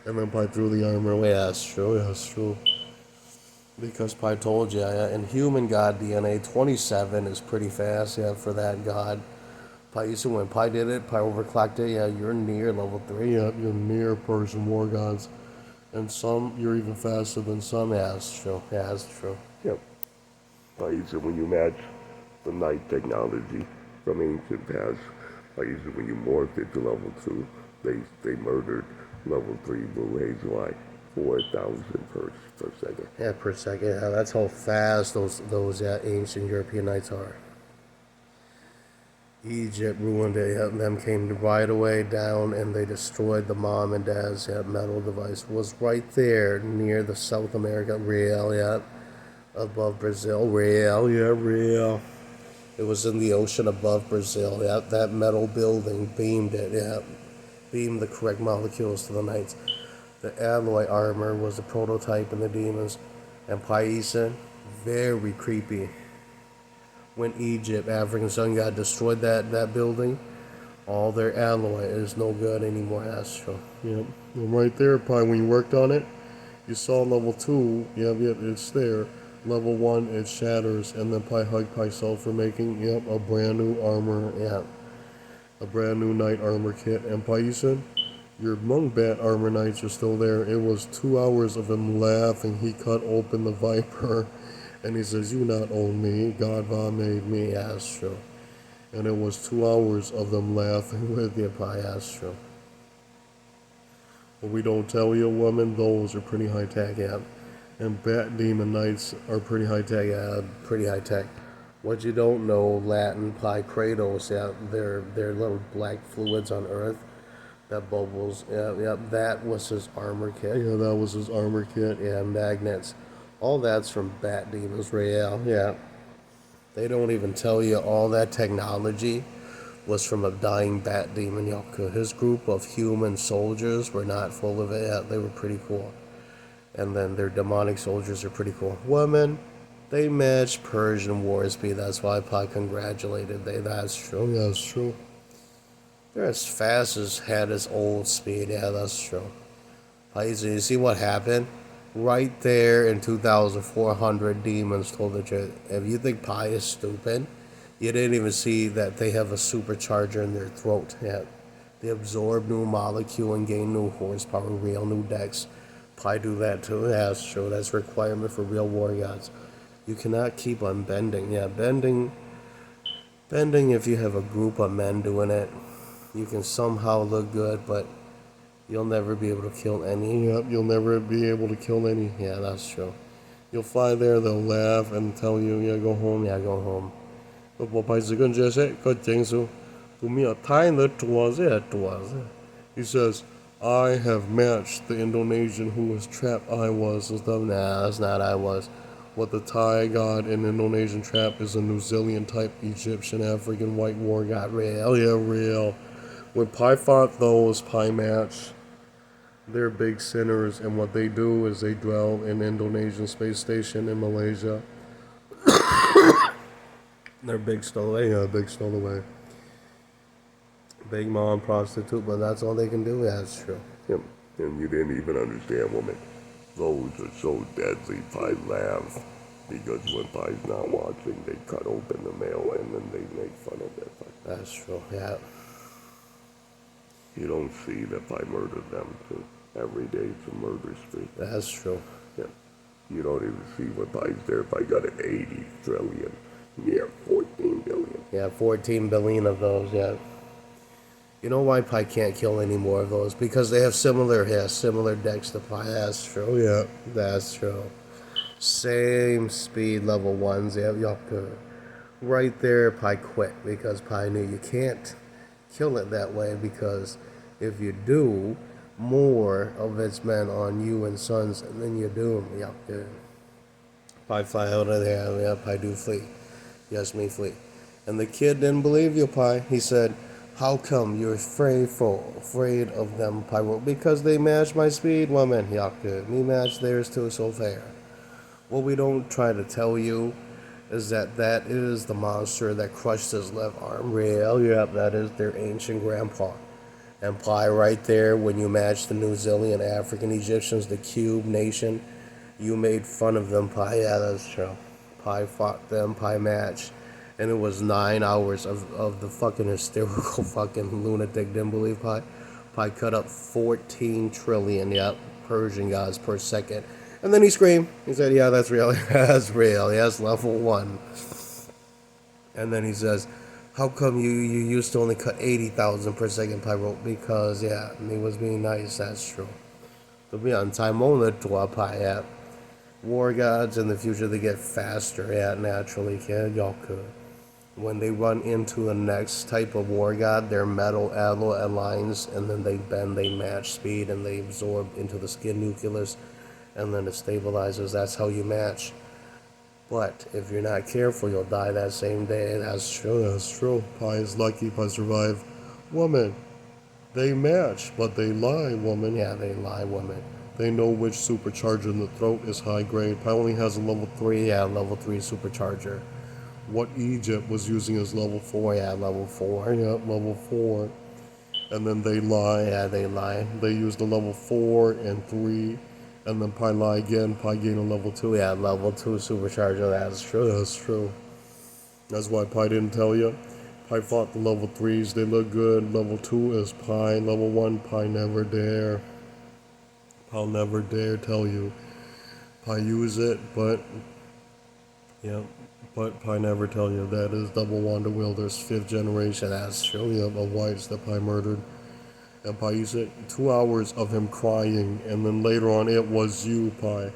And then Pi threw the armor away. Yeah, that's true. Yeah, that's true. Because Pi told you, yeah, in human god DNA, 27 is pretty fast, yeah, for that god. Pi used to, when Pi did it, Pi overclocked it, yeah, you're near level 3, yeah, you're near Persian war gods. And some, you're even faster than some, yeah, that's true, yeah, that's true. Yep. When you match the night technology from ancient past, when you morphed it to level 2, they murdered level 3 blue hazel eye, 4,000 per second. Yeah, per second, yeah, that's how fast those ancient European knights are. Egypt ruined it. Yep, them came right away down and they destroyed the mom and dad's metal device. Was right there near the South America real, yeah, above Brazil, real, yeah, real. It was in the ocean above Brazil. Yeah, that metal building beamed it. Yeah, beamed the correct molecules to the knights. The alloy armor was the prototype in the demons, and Paisa, very creepy. When Egypt, African sun god, destroyed that building, all their alloy is no good anymore, Astro. Yep. And right there, Pi, when you worked on it, you saw level 2, it's there. Level 1, it shatters, and then Pi hugged Pi self for making, a brand new armor, a brand new knight armor kit. And Pi said, your monk bat armor knights are still there. It was 2 hours of him laughing. He cut open the Viper. And he says, you not own me. God Va made me, Astro. And it was 2 hours of them laughing with you, Pi. That's true. But we don't tell you, women, those are pretty high tech, yeah. And bat demon knights are pretty high tech, yeah, pretty high tech. What you don't know, Latin Pi Kratos, yeah, they're little black fluids on Earth that bubbles. Yeah, yeah, that was his armor kit. Yeah, that was his armor kit. Yeah, magnets. All that's from Bat Demons Real. Yeah, they don't even tell you all that technology was from a dying bat demon Yoka. His group of human soldiers were not full of it. Yeah, they were pretty cool. And then their demonic soldiers are pretty cool. Women, they matched Persian war speed. That's why Pi congratulated they. That's true. Yeah, that's true. They're as fast as had his old speed. Yeah, that's true. Plays, you see what happened? Right there in 2,400 demons told the truth. If you think Pi is stupid, you didn't even see that they have a supercharger in their throat. Yeah. They absorb new molecule and gain new horsepower, real new decks. Pi do that too. Yeah, that's true. That's a requirement for real war gods. You cannot keep on bending. Yeah, bending if you have a group of men doing it, you can somehow look good, but you'll never be able to kill any. Yep, you'll never be able to kill any. Yeah, that's true. You'll fly there, they'll laugh and tell you, yeah, go home, yeah, go home. But what Pai Zigun just said, good things to me a time that was it was. He says, I have matched the Indonesian who was trapped I was and stuff. Nah, that's not I was. What the Thai god in Indonesian trap is a New Zealand type Egyptian African white war god. Real, yeah, real. When Pi fought those, Pi matched. They're big sinners, and what they do is they dwell in Indonesian space station in Malaysia. They're big stowaway, yeah, big stowaway. Big mom prostitute, but that's all they can do. Yeah, that's true. Yep. And you didn't even understand, woman. Those are so deadly. Pi laugh because when Pi's not watching, they cut open the mail and then they make fun of it. That's true. Yeah. You don't see that Pi murdered them too. Every day it's a murder spree. That's true. Yeah. You don't even see what Pi's there. Pi got an 80 trillion. Yeah, 14 billion. Yeah, 14 billion of those. Yeah. You know why Pi can't kill any more of those? Because they have similar decks to Pi. That's true. Yeah, that's true. Same speed level ones. Yeah, yup. Right there, Pi quit because Pi knew you can't kill it that way, because if you do, more of its men on you and sons, and then you do them. Yup. Pi fly out of there. Yeah, Pi do flee. Yes, me flee. And the kid didn't believe you, Pi. He said, how come you're afraid of them, Pi? Well, because they match my speed, woman. Yup. Me match theirs too, so fair. What we don't try to tell you is that is the monster that crushed his left arm. Real, yep, that is their ancient grandpa. And Pi right there, when you match the New Zealand, African, Egyptians, the Cube Nation, you made fun of them, Pi. Yeah, that's true. Pi fought them, Pi matched. And it was 9 hours of the fucking hysterical fucking lunatic didn't believe Pi. Pi cut up 14 trillion, yep, Persian gods per second. And then he screamed. He said, yeah, that's real. That's real. Yes, level 1. And then he says, how come you used to only cut 80,000 per second, Pyro? Because, yeah, he was being nice. That's true. To be on time only to a Pi, yeah. War gods in the future, they get faster, yeah, naturally, kid. Y'all could. When they run into the next type of war god, their metal alloy aligns, and then they bend, they match speed, and they absorb into the skin nucleus, and then it stabilizes. That's how you match. But if you're not careful, you'll die that same day. That's true. That's true. Pi is lucky. Pi survived. Woman, they match, but they lie, woman. Yeah, they lie, woman. They know which supercharger in the throat is high grade. Pi only has a level 3. Yeah, level 3 supercharger. What Egypt was using is level 4. Yeah, level 4. Yeah, level 4. And then they lie. Yeah, they lie. They use the level 4 and 3. And then Pi lie again. Pi gain a level 2. Yeah, level 2 supercharger. That's true. That's true. That's why Pi didn't tell you. Pi fought the level 3s. They look good. Level 2 is Pi. Level 1, Pi never dare. I'll never dare tell you. Pi use it, but Yep. But Pi never tell you that is double Wanda Wilder's fifth generation astro. Yep, of whites that Pi murdered. And Pi, you said 2 hours of him crying, and then later on it was you, Pi.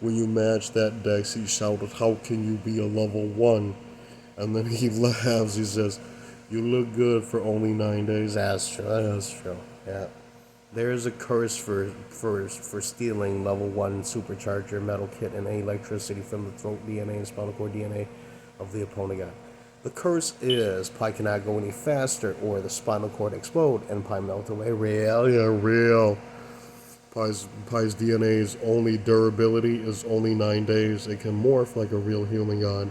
When you matched that dex, he shouted, "How can you be a level 1?" And then he laughs, he says, "You look good for only 9 days, Astro." Astro. Yeah. There is a curse for stealing level 1 supercharger metal kit and electricity from the throat DNA and spinal cord DNA of the opponent guy. The curse is Pi cannot go any faster or the spinal cord explode and Pi melt away. Real, yeah, real. Pi's DNA's only durability is only 9 days. It can morph like a real human god,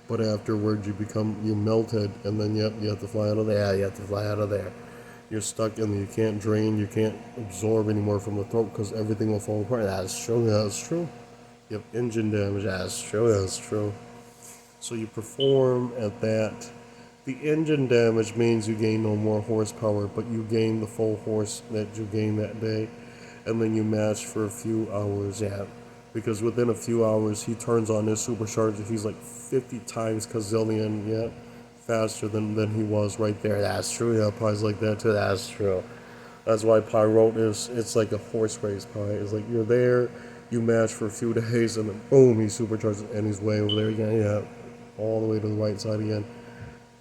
but afterwards you melted, and then yep, you have to fly out of there. You have to fly out of there. You're stuck and you can't drain, you can't absorb anymore from the throat because everything will fall apart. That's true. That's true. You have engine damage. That's true. That's true. So you perform at that. The engine damage means you gain no more horsepower, but you gain the full horse that you gained that day, and then you match for a few hours. Yeah, because within a few hours he turns on his supercharger. He's like 50 times gazillion, yeah, faster than he was right there. That's true. Yeah, Pi's like that too. That's true. That's why Pi wrote is it's like a horse race. Pi it's like you're there, you match for a few days, and then boom, he supercharges and he's way over there again. Yeah, all the way to the right side again.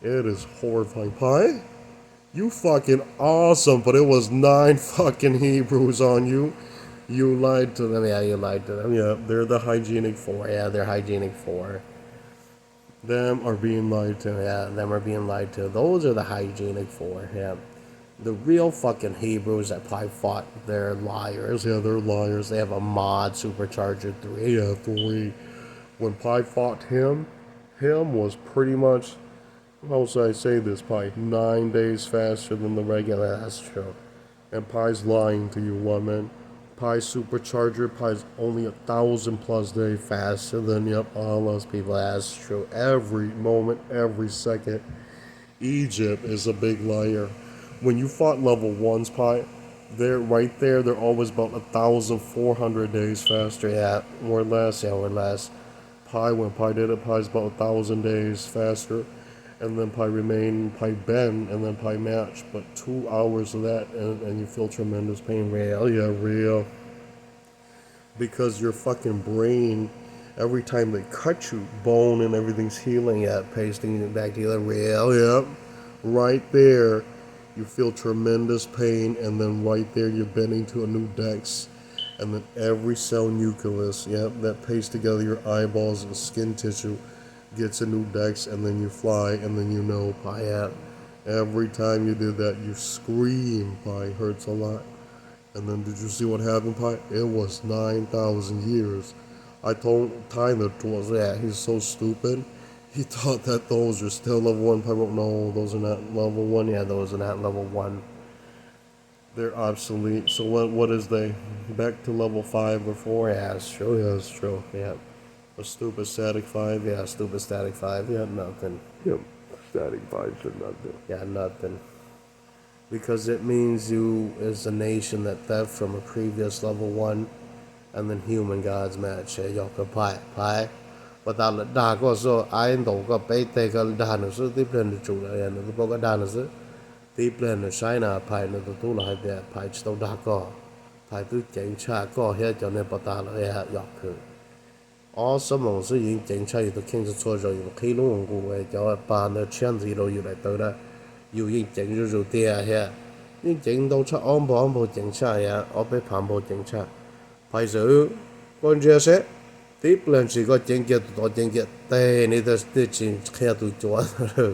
It is horrifying. Pi, you fucking awesome, but it was 9 fucking Hebrews on you. You lied to them. Yeah, you lied to them. Yeah, they're the hygienic 4. Yeah, they're hygienic 4. Them are being lied to. Yeah, them are being lied to. Those are the hygienic 4. Yeah. The real fucking Hebrews that Pi fought, they're liars. Yeah, they're liars. They have a mod supercharger 3. Yeah, 3. When Pi fought him was pretty much, how should I say this, Pi? 9 days faster than the regular Astro. And Pi's lying to you, woman. Pi's supercharger, Pi's only 1,000 plus day faster than, yep, all those people. Astro. Every moment, every second. Egypt is a big liar. When you fought level 1's, Pi, they're right there, they're always about 1,400 days faster. Yeah, more or less, yeah, more or less. Pi, when Pi did it, Pi's about 1,000 days faster, and then Pi remain, Pi bend, and then Pi match. But 2 hours of that, and you feel tremendous pain. Real, yeah, real. Because your fucking brain, every time they cut you, bone and everything's healing, yeah, pasting it back together. Real, yep. Right there, you feel tremendous pain, and then right there, you're bending to a new dex. And then every cell nucleus, yep, that pastes together your eyeballs and skin tissue gets a new dex, and then you fly, and then you know, Pi, yeah. Every time you did that, you scream, Pi, hurts a lot. And then did you see what happened, Pi? It was 9,000 years. I told Tyler towards that, he's so stupid. He thought that those are still level 1. Pi wrote, no, those are not level 1. Yeah, those are not level 1. They're obsolete. So what is they? Back to level 5 or 4? Yeah, it's true. Yeah, it's true. Yeah. A stupid static 5. Yeah, stupid static 5. Yeah, nothing. Yep. Static vibes are nothing. Yeah, nothing. Because it means you is a nation that theft from a previous level 1 and then human gods match. Yeah, you Pi. Pi. But that was so I know got pay take a dance. They plan to do that. And the book dance. They plan to China Pi no to do like that. Pi still dark. Pi to cảnh察個喺度呢不打啦，一下入去。我心望雖然警察亦都傾咗錯咗，要企攏個嘅有一班嘅槍子路要嚟到啦，要應整咗做啲啊嘅，應整到出安保警察呀，我俾旁部警察，派手跟住些，啲兩次個警察多警察，但你都啲錢開到咗啦。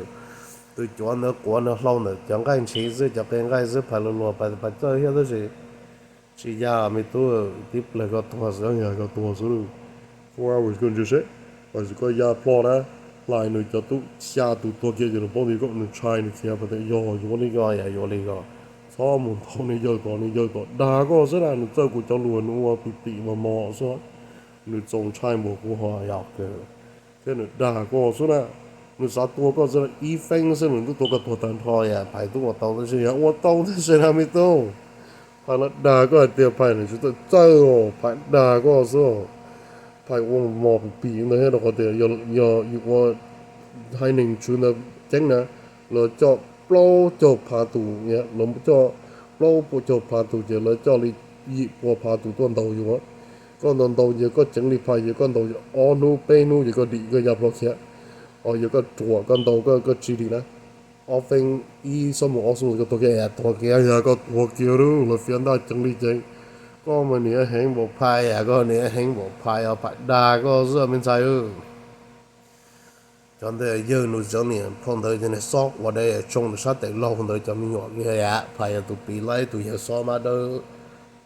tôi cho nó của nó lâu nữa chẳng cái chỉ是cho cái phải luôn phải phải cho hết đó chỉ ra mình tôi tiếp lại có tua sữa nhà có tua sữa 4 hours con chưa sẽ rồi có ya plot á lại nữa cho tôi xa tôi tua kia cho nó bao nhiêu có nó try nó kia phải yo lý do ya yo lý do sao muốn thâu này yo có đa có rất là nó chơi của cháu luôn nó bị mà mò số nó trồng try một của họ học cái nó đa có số là你啥多个这一分是你都多个多单套呀，排多我刀的是呀，我刀的是还没动，排了哪个掉排了就走哦，排哪个是哦， Pai wong mo pi na he ko te yo you want hai ning chu na cheng na lo cho plo cho pa tu ya lo cho plo po cho pa tu je lo cho li yi po pa tu tuan đầu yu con tuan đầu je có cheng li pai je con đầu o nu pe nu je có di cái ya pro kia o je có chua con đầu có chi di na o pheng y so mo o so cái to ke ya có to kia ru lo phian da cheng li cheng có mà nè hẹn bộ phai à có nè hẹn bộ phai ở phải đa có rất mình sai ư cho nên giờ nó cho nên phong tới trên sóc và đây trong sát tại lâu phong tới cho mình nhọ cái à phai tụ bị lấy tụ giờ so mà đâu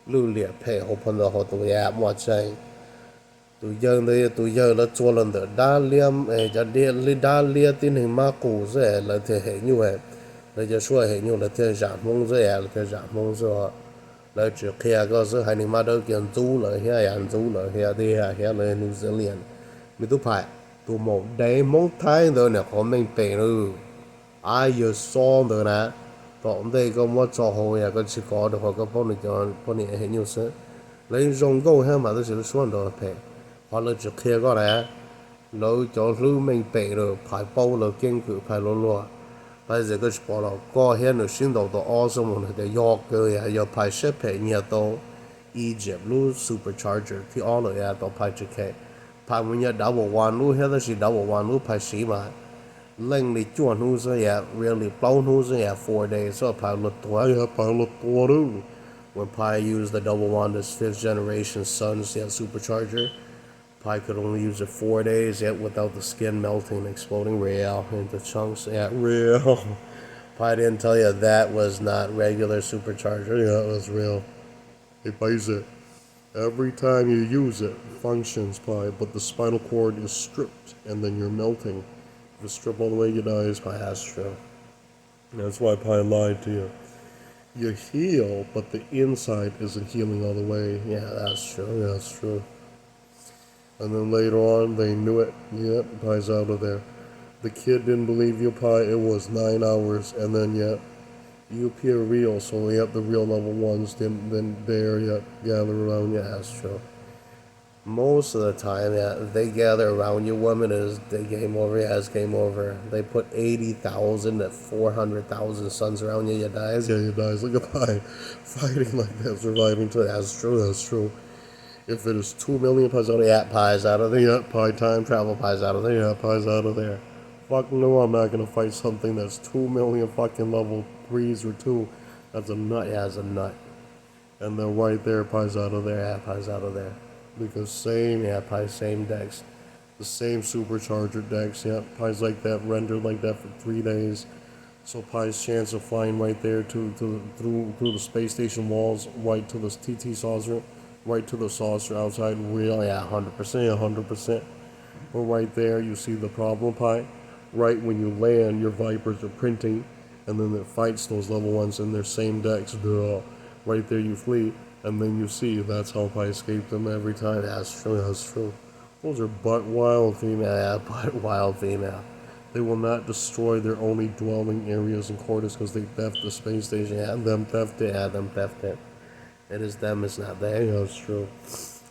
lưu liệt phải học phong tới họ tụ à mua chơi tụ giờ là cho lần đó đa liêm cho đi đa liêm tin hình ma cũ rồi là thế hệ như vậy là giờ xua hệ như là thế giảm mông rồi là thế giảm mông rồi là trước kia có sự hay mà đâu kiện chú là here ăn chú là here đi here là New Zealand mình tu phải tu một day mong thái rồi nè có mình bể nữa ai giờ so rồi nè còn đây có một trò hồi à có chỉ có được có bao nhiêu cho bao nhiêu hay nhiều sự lấy rong câu hay mà tôi sẽ xuống rồi phải hoặc là trước kia có nè lối cho lưu mình bể rồi phải bao là kiên cử phải lo lo bây giờ cái sport là có hiện ở sinh đầu đó awesome một cái york cái ya phải xếp hệ nhà đó Egypt lu supercharger thì all rồi ya đó phải chỉ cái phải mình ya double one lu hiện là chỉ double one lu phải xí mà lên đi chuẩn lu rồi ya really blown lu rồi ya 4 days so phải lột tua ya phải lột tua lu when Pi used the double one this fifth generation Suns yeah, supercharger Pi could only use it 4 days yet without the skin melting and exploding real into chunks. Yeah, real. Pi didn't tell you that was not regular supercharger. Yeah, it was real. It buys it. Every time you use it, it functions, Pi, but the spinal cord is stripped and then you're melting. If you strip all the way, you die. Pi, that's true. That's why Pi lied to you. You heal, but the inside isn't healing all the way. Yeah, that's true. Yeah, that's true. And then later on, they knew it. Yep, Pi's out of there. The kid didn't believe you, Pi. It was 9 hours, and then yep, you appear real. So yep, the real level ones didn't then dare yet gather around. Yeah, that's true. Most of the time, yeah, they gather around you. Women is the game over. Yeah, it's game over. They put 80,000 to 400,000 sons around you. You dies. Yeah, you dies. Look at Pi fighting like that, surviving to that. That's true. That's true. If it is 2 million pies out of that, pies out of there. Pie time travel pies out of there. Pies out of there. Fuck no, I'm not gonna fight something that's 2 million fucking level 3s or 2. That's a nut. Yeah, it's a nut. And then right there, pies out of there. Yeah, pies out of there. Because same, yeah, pies same decks. The same supercharger decks. Yeah, pies like that, rendered like that for 3 days. So Pi's chance of flying right there through the space station walls, right to the TT saucer, right to the saucer outside, real, yeah, 100%, 100%. But right there, you see the problem, Pi. Right when you land, your Vipers are printing, and then it fights those level ones in their same decks. Duh. Right there, you flee, and then you see that's how Pi escaped them every time. That's true, that's true. Those are butt wild female, yeah, butt wild female. They will not destroy their only dwelling areas in quarters because they theft the space station. Yeah, them theft it, yeah, them theft it. It is them, it's not they. Yeah, it's true.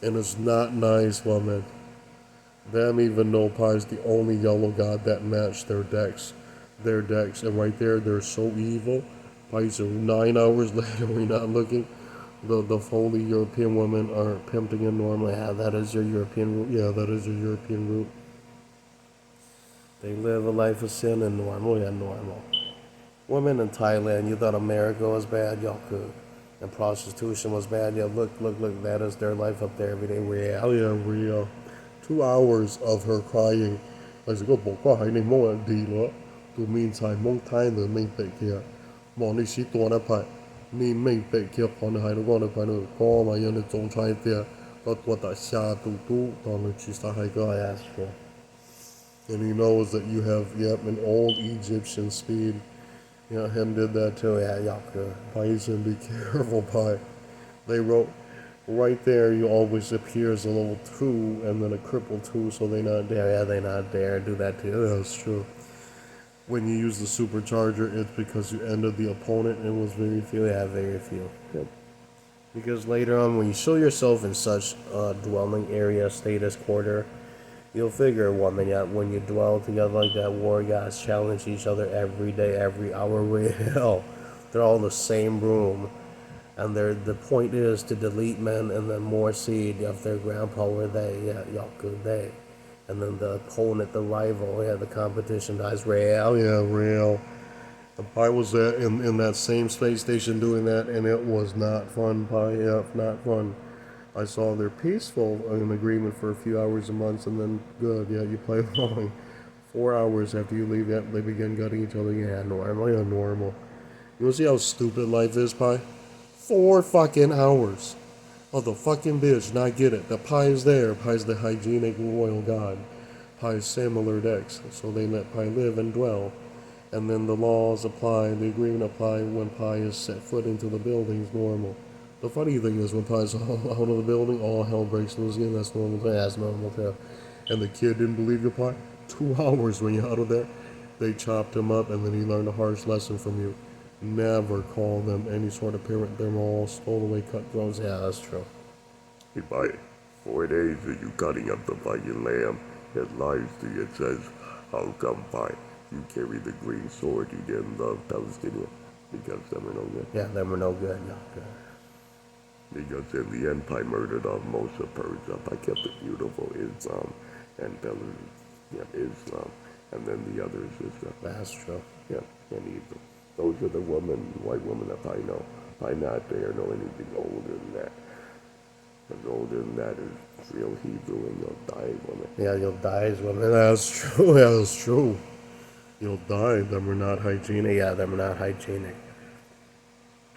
And it's not nice, woman. Them even know Pi's the only yellow god that matched their decks. Their decks. And right there, they're so evil. Pi's are 9 hours later, we're not looking. The holy European women are pimping in normally. Yeah, that is your European route. Yeah, that is your European route. They live a life of sin and normal, yeah, normal. Women in Thailand, you thought America was bad, y'all could. And prostitution was bad, yeah, look, that is their life up there every day, real. Oh yeah, real. 2 hours of her crying. Like, go book qua hãy nên mong đi nữa. Tụi mình xài mong thái nữa mình bệ kia. Mong đi xí tua nè phải. Ni mình bệ kia còn hai đứa con nè phải nữa. Có mà yên được trông trai tia. Có tua tại xa tụ tụ. Toàn là chỉ xa hai cái I asked for. And he knows that you have, yep, an old Egyptian speed. Yeah, him did that too. Yeah, Yaku. Bison, be careful, Pi. They wrote right there, you always appear as a level 2 and then a cripple 2, so they not dare. Yeah, they not dare do that too. Yeah, that's true. When you use the supercharger, it's because you ended the opponent and it was very few. Yeah, very few. Yep. Because later on, when you show yourself in such a dwelling area, status quarter, you'll figure, woman, yeah, when you dwell together like that, war gods challenge each other every day, every hour. Way hell, they're all in the same room, and the point is to delete men and then more seed of their grandpa were they, yeah, y'all good they, and then the opponent, the rival, yeah, the competition dies. Real, yeah, real. I was in that same space station doing that, and it was not fun. Yeah, not fun. I saw they're peaceful in agreement for a few hours a month, and then good. Yeah, you play along. 4 hours after you leave, they begin gutting each other. Yeah, normal. Yeah, normal. You wanna see how stupid life is, Pi? 4 fucking hours. Oh, the fucking bitch, not get it. The Pi is there. Pi's the hygienic royal god. Pi is similar decks, so they let Pi live and dwell. And then the laws apply, the agreement apply when Pi is set foot into the building is normal. The funny thing is when Pi's out of the building, all hell breaks loose again. That's normal. That's normal too. And the kid didn't believe your Pi. 2 hours when you're out of there, they chopped him up, and then he learned a harsh lesson from you. Never call them any sort of parent. They're all stole away cutthroats. Yeah, that's true. Hey, by 4 days of you cutting up the fucking lamb, it lies to you. It says, how come, Pi, you carry the green sword you didn't love Palestinian? Because them are no good. Yeah, them were no good. No good. Because in the end, Pi murdered off most of Persia. Pi kept it beautiful, Islam and Islam. And then the others is, That's true. yeah, and evil. Those are the white women that I know. I not there know anything older than that. Because older than that is real Hebrew, and you'll die, woman. Yeah, you'll die as women. That's true. Yeah, that's true. You'll die. Them are not hygienic. Yeah, them are not hygienic.